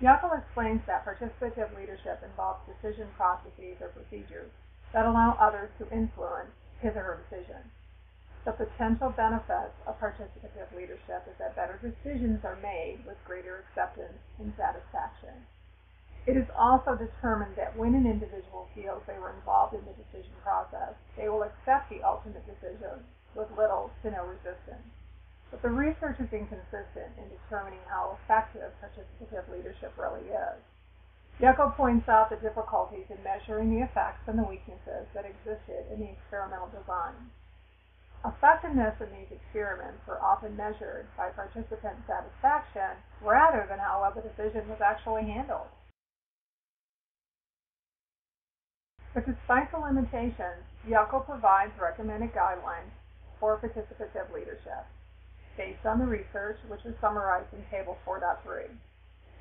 Yackel explains that participative leadership involves decision processes or procedures that allow others to influence his or her decision. The potential benefits of participative leadership is that better decisions are made with greater acceptance and satisfaction. It is also determined that when an individual feels they were involved in the decision process, they will accept the ultimate decision with little to no resistance. But the research is inconsistent in determining how effective participative leadership really is. Yackel points out the difficulties in measuring the effects and the weaknesses that existed in the experimental design. Effectiveness in these experiments were often measured by participant satisfaction rather than how well the decision was actually handled. But despite the limitations, Yackel provides recommended guidelines for participative leadership, based on the research, which is summarized in Table 4.3.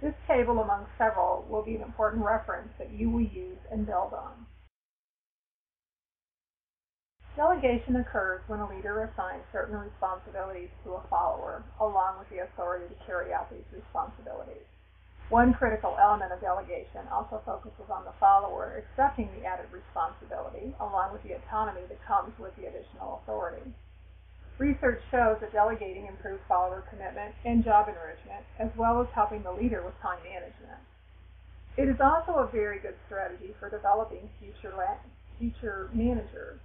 This table, among several, will be an important reference that you will use and build on. Delegation occurs when a leader assigns certain responsibilities to a follower, along with the authority to carry out these responsibilities. One critical element of delegation also focuses on the follower accepting the added responsibility, along with the autonomy that comes with the additional authority. Research shows that delegating improves follower commitment and job enrichment, as well as helping the leader with time management. It is also a very good strategy for developing future managers.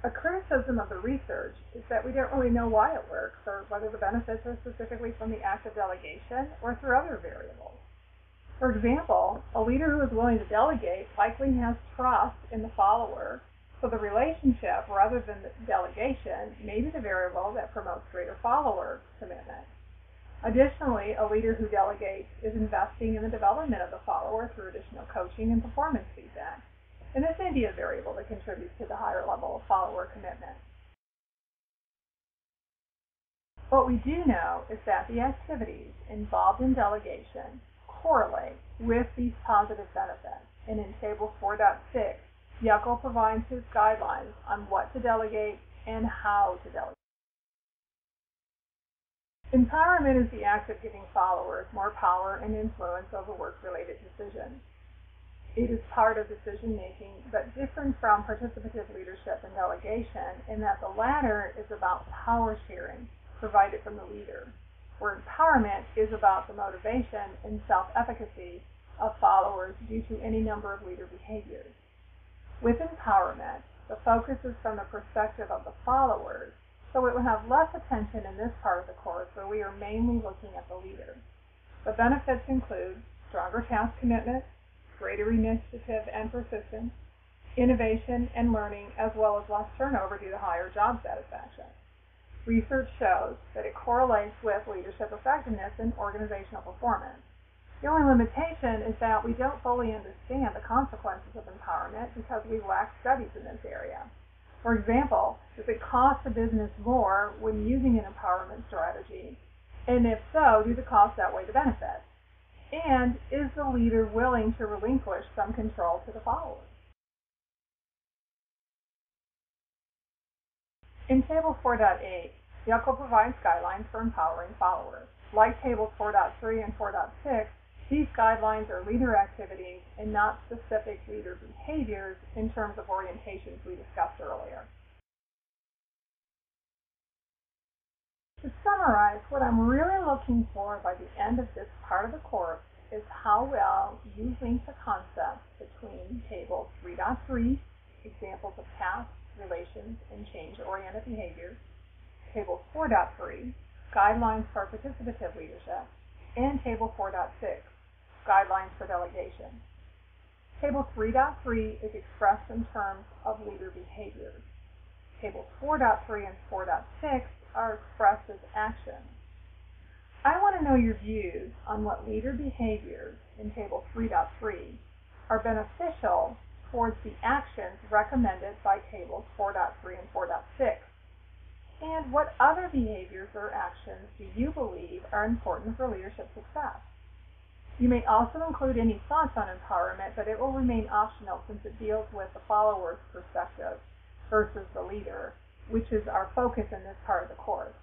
A criticism of the research is that we don't really know why it works, or whether the benefits are specifically from the act of delegation or through other variables. For example, a leader who is willing to delegate likely has trust in the follower, so the relationship, rather than the delegation, may be the variable that promotes greater follower commitment. Additionally, a leader who delegates is investing in the development of the follower through additional coaching and performance feedback, and this may be a variable that contributes to the higher level of follower commitment. What we do know is that the activities involved in delegation correlate with these positive benefits, and in Table 4.6, Yackel provides his guidelines on what to delegate and how to delegate. Empowerment is the act of giving followers more power and influence over work-related decisions. It is part of decision-making, but different from participative leadership and delegation in that the latter is about power sharing provided from the leader, where empowerment is about the motivation and self-efficacy of followers due to any number of leader behaviors. With empowerment, the focus is from the perspective of the followers, so it will have less attention in this part of the course where we are mainly looking at the leader. The benefits include stronger task commitment, greater initiative and persistence, innovation and learning, as well as less turnover due to higher job satisfaction. Research shows that it correlates with leadership effectiveness and organizational performance. The only limitation is that we don't fully understand the consequences of empowerment because we lack studies in this area. For example, does it cost a business more when using an empowerment strategy? And if so, do the costs outweigh the benefits? And is the leader willing to relinquish some control to the followers? In Table 4.8, Yackel provides guidelines for empowering followers. Like Tables 4.3 and 4.6, these guidelines are leader activities and not specific leader behaviors in terms of orientations we discussed earlier. To summarize, what I'm really looking for by the end of this part of the course is how well you link the concepts between Table 3.3, examples of tasks, relations, and change-oriented behaviors, Table 4.3, guidelines for participative leadership, and Table 4.6, guidelines for delegation. Table 3.3 is expressed in terms of leader behaviors. Tables 4.3 and 4.6 are expressed as actions. I want to know your views on what leader behaviors in Table 3.3 are beneficial towards the actions recommended by Tables 4.3 and 4.6, and what other behaviors or actions do you believe are important for leadership success? You may also include any thoughts on empowerment, but it will remain optional since it deals with the follower's perspective versus the leader, which is our focus in this part of the course.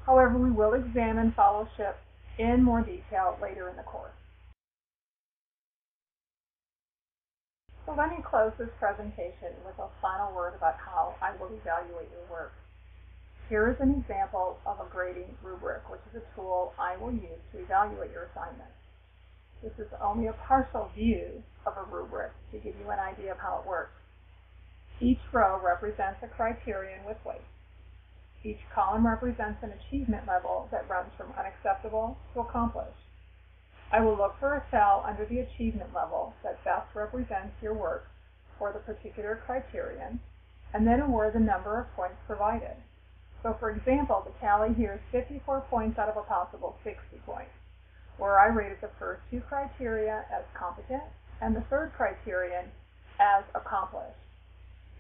However, we will examine followership in more detail later in the course. So let me close this presentation with a final word about how I will evaluate your work. Here is an example of a grading rubric, which is a tool I will use to evaluate your assignment. This is only a partial view of a rubric to give you an idea of how it works. Each row represents a criterion with weight. Each column represents an achievement level that runs from unacceptable to accomplished. I will look for a cell under the achievement level that best represents your work for the particular criterion, and then award the number of points provided. So for example, the tally here is 54 points out of a possible 60 points, where I rated the first two criteria as competent and the third criterion as accomplished.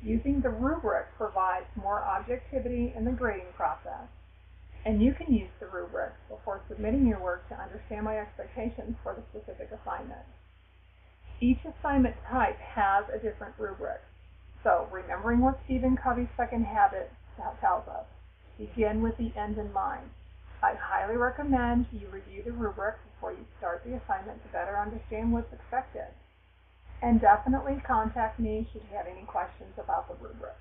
Using the rubric provides more objectivity in the grading process, and you can use the rubric before submitting your work to understand my expectations for the specific assignment. Each assignment type has a different rubric, so remembering what Stephen Covey's second habit tells us, begin with the end in mind. I highly recommend you review the rubric before you start the assignment to better understand what's expected. And definitely contact me should you have any questions about the rubric.